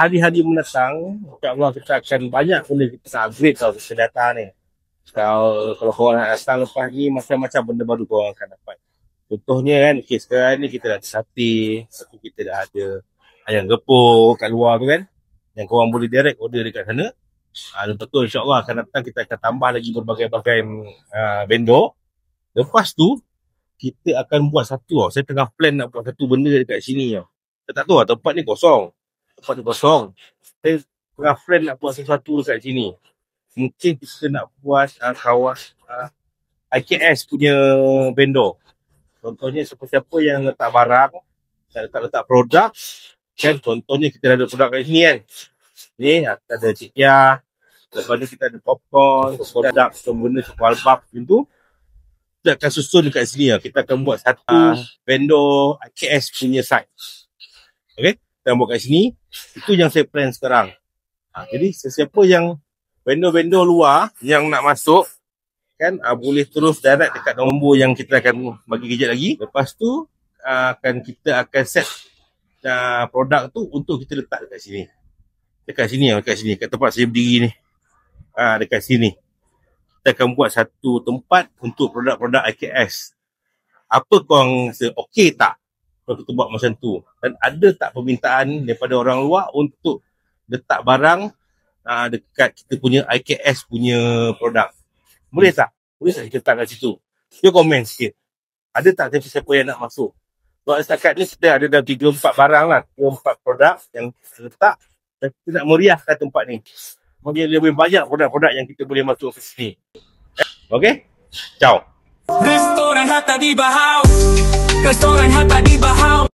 hari-hari mendatang, insyaAllah kita akan banyak benda kita nak upgrade tau ke data ni. Kalau korang nak datang lepas ni, macam-macam benda baru korang akan dapat. Contohnya kan, okay, sekarang ni kita dah ada sate, kita dah ada ayam gepuk kat luar tu kan, yang korang boleh direct order dekat sana. Lepas tu insyaAllah akan datang kita akan tambah lagi berbagai-bagai vendor. Lepas tu kita akan buat satu Saya tengah plan nak buat satu benda dekat sini tau. Saya tak tahu lah, tempat ni kosong. Saya tengah plan nak buat sesuatu dekat sini. Mungkin kita nak buat kawas IKS punya vendor. Contohnya siapa-siapa yang letak barang, letak produk kan, contohnya kita ada produk kat sini kan. Ni ada cikya, lepas ni kita ada popcorn, produk benda sekolah macam tu. Kita akan susun dekat sini lah. Kita akan buat satu vendor IKS punya site. Okay, kita buat kat sini. Itu yang saya plan sekarang. Jadi sesiapa yang vendor-vendor luar yang nak masuk kan, boleh terus direct dekat nombor yang kita akan bagi kejap lagi. Lepas tu kita akan set produk tu untuk kita letak dekat sini. Dekat sini, kat tempat saya berdiri ni. Dekat sini. Kita akan buat satu tempat untuk produk-produk IKS. Apa korang rasa okey tak kalau kita buat macam tu? Dan ada tak permintaan daripada orang luar untuk letak barang dekat kita punya IKS punya produk? Boleh tak? Boleh tak kita letak kat situ? You komen sikit. Ada tak siapa yang nak masuk? Sebab setakat ni kita ada dalam 3-4 barang lah. 3-4 produk yang kita letak. Dan kita nak meriahkan tempat ni. Mungkin lebih banyak produk-produk yang kita boleh masuk ke sini. Okay? Ciao.